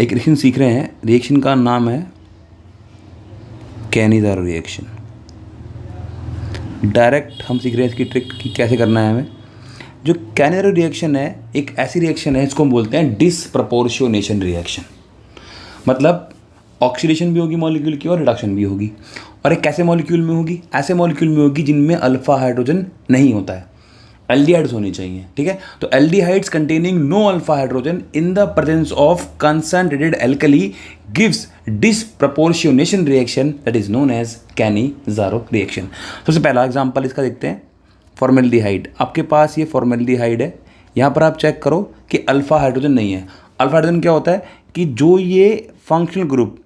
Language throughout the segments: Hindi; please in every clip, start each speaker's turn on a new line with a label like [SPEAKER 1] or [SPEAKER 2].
[SPEAKER 1] एक रिएक्शन सीख रहे हैं, रिएक्शन का नाम है कैनिज़ारो रिएक्शन। डायरेक्ट हम सीख रहे हैं इसकी ट्रिक कि कैसे करना है हमें। जो कैनिज़ारो रिएक्शन है एक ऐसी रिएक्शन है जिसको हम बोलते हैं डिसप्रपोर्शनेशन रिएक्शन। मतलब ऑक्सीडेशन भी होगी मॉलिक्यूल की और रिडक्शन भी होगी। और एक कैसे मॉलिक्यूल में होगी? ऐसे मॉलिक्यूल में होगी जिनमें अल्फा हाइड्रोजन नहीं होता है, एल्डिहाइड्स होनी चाहिए। ठीक है, तो aldehydes containing no alpha hydrogen in the presence of concentrated alkali gives disproportionation reaction that is known as Cannizzaro reaction. सबसे पहला एग्जांपल इसका देखते हैं, फॉर्मेल्डिहाइड। आपके पास ये फॉर्मेल्डिहाइड है, यहाँ पर आप चेक करो कि अल्फा हाइड्रोजन नहीं है। अल्फा हाइड्रोजन क्या होता है कि जो ये फंक्शनल ग्रुप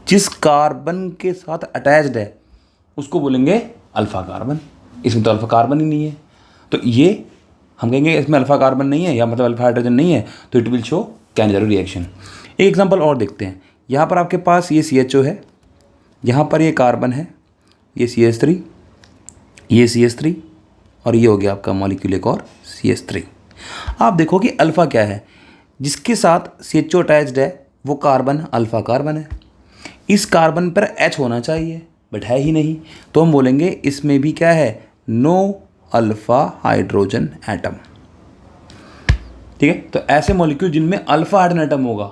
[SPEAKER 1] जिस कार्बन के साथ अटैच्ड है उसको बोलेंगे अल्फा कार्बन। इसमें तो अल्फा कार्बन ही नहीं है, तो ये हम कहेंगे इसमें अल्फा कार्बन नहीं है या मतलब अल्फा हाइड्रोजन नहीं है, तो it will show Cannizzaro reaction. एक एग्जांपल और देखते हैं। यहाँ पर आपके पास ये CHO है, यहाँ पर ये कार्बन है, ये CH3, ये CH3 और ये हो गया आपका मॉलिक्यूल एक और CH3। आप देखो कि अल्फ़ा क्या है, जिसके साथ CHO अटैच्ड है वो कार्बन अल्फ़ा कार्बन है। इस कार्बन पर H होना चाहिए बट है ही नहीं, तो हम बोलेंगे इसमें भी क्या है, नो अल्फ़ा हाइड्रोजन एटम। ठीक है, तो ऐसे मॉलिक्यूल जिनमें अल्फ़ा हाइड्रोजन एटम होगा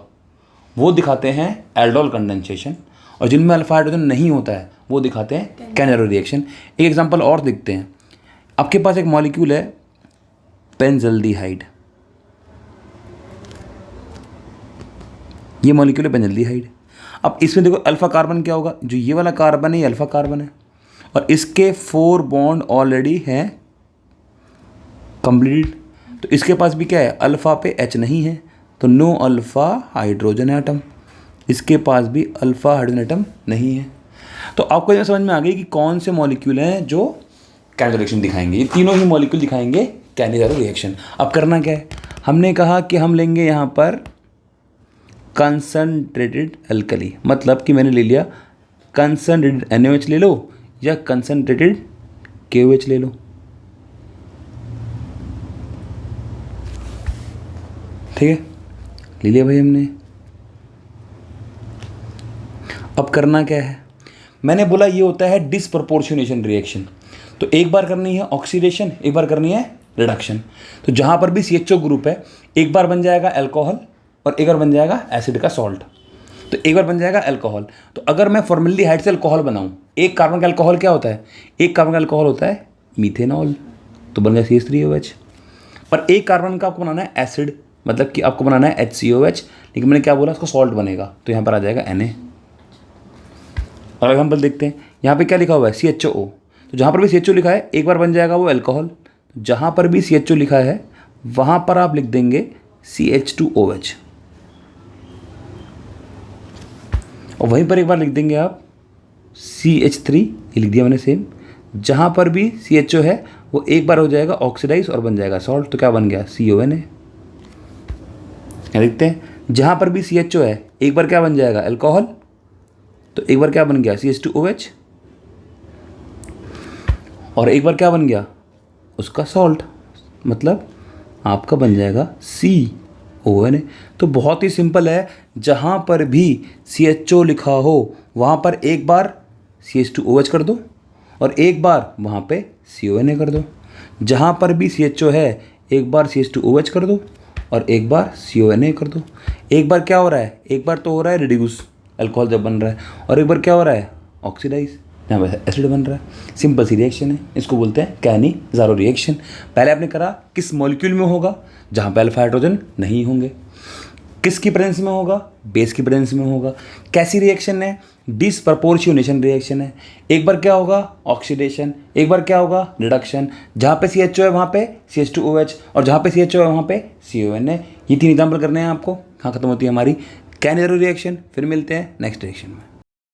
[SPEAKER 1] वो दिखाते हैं एल्डोल कंडेंसेशन, और जिनमें अल्फ़ा हाइड्रोजन नहीं होता है वो दिखाते हैं कैनिज़ारो रिएक्शन। एक एग्जांपल और देखते हैं। आपके पास एक मॉलिक्यूल है बेंजल्डिहाइड, ये मॉलिक्यूल है बेंजल्डिहाइड। अब इसमें देखो अल्फ़ा कार्बन क्या होगा, जो ये वाला कार्बन है ये अल्फ़ा कार्बन है और इसके 4 बॉन्ड ऑलरेडी हैं कंप्लीटेड, तो इसके पास भी क्या है, अल्फ़ा पे H नहीं है तो नो अल्फ़ा हाइड्रोजन एटम। इसके पास भी अल्फ़ा हाइड्रोजन एटम नहीं है। तो आपको ये समझ में आ गई कि कौन से मॉलिक्यूल हैं जो कैनिज़ारो रिएक्शन दिखाएंगे। ये तीनों ही मॉलिक्यूल दिखाएंगे कैनिज़ारो रिएक्शन। अब करना क्या है, हमने कहा कि हम लेंगे यहाँ पर कंसनट्रेटेड एल्कली, मतलब कि मैंने ले लिया कंसनट्रेटेड NaOH ले लो या कंसनट्रेटेड KOH ले लो। ठीक है, ले लिया भाई हमने। अब करना क्या है, मैंने बोला ये होता है डिसप्रपोर्शनेशन रिएक्शन। तो एक बार करनी है ऑक्सीडेशन, एक बार करनी है रिडक्शन। तो जहाँ पर भी CHO ग्रुप है एक बार बन जाएगा अल्कोहल और एक बार बन जाएगा एसिड का सॉल्ट। तो एक बार बन जाएगा अल्कोहल। तो अगर मैं फॉर्मेल्डिहाइड से अल्कोहल बनाऊं, एक कार्बन का अल्कोहल क्या होता है, एक कार्बन का अल्कोहल होता है मीथेनॉल, तो बन गया CH3OH। पर एक कार्बन का आपको बनाना है एसिड, मतलब कि आपको बनाना है HCOH, लेकिन मैंने क्या बोला उसको सॉल्ट बनेगा, तो यहाँ पर आ जाएगा Na। और एग्जाम्पल देखते हैं, यहाँ पे क्या लिखा हुआ है CHO। तो जहाँ पर भी CHO लिखा है एक बार बन जाएगा वो अल्कोहल, जहाँ पर भी CHO लिखा है वहाँ पर आप लिख देंगे CH2OH, और वहीं पर एक बार लिख देंगे आप CH3, ये लिख दिया मैंने सेम। जहाँ पर भी CHO है वो एक बार हो जाएगा ऑक्सीडाइज और बन जाएगा सॉल्ट, तो क्या बन गया CONA। देखते हैं, जहाँ पर भी CHO है एक बार क्या बन जाएगा अल्कोहल, तो एक बार क्या बन गया CH2OH, और एक बार क्या बन गया उसका सॉल्ट, मतलब आपका बन जाएगा CONA। तो बहुत ही सिंपल है, जहाँ पर भी CHO लिखा हो वहाँ पर एक बार CH2OH कर दो और एक बार वहाँ पे CONA कर दो। जहाँ पर भी CHO है एक बार CH2OH कर दो और एक बार CONA कर दो। एक बार क्या हो रहा है, एक बार तो हो रहा है रिड्यूस अल्कोहल जब बन रहा है, और एक बार क्या हो रहा है ऑक्सीडाइज, यहाँ पर एसिड बन रहा है। सिंपल सी रिएक्शन है, इसको बोलते हैं कैनिज़ारो रिएक्शन। पहले आपने करा किस मॉलिक्यूल में होगा, जहाँ पे अल्फा हाइड्रोजन नहीं होंगे। किसकी प्रेजेंस में होगा, बेस की प्रेजेंस में होगा। कैसी रिएक्शन है, डिसप्रपोर्शनेशन रिएक्शन है। एक बार क्या होगा ऑक्सीडेशन, एक बार क्या होगा रिडक्शन। जहाँ पे CHO है वहाँ पे CH2OH और जहाँ पे CHO है वहाँ पे CONA। ये 3 एग्जाम्पल करने हैं आपको। कहाँ खत्म होती है हमारी कैनिज़ारो रिएक्शन। फिर मिलते हैं नेक्स्ट रिएक्शन में।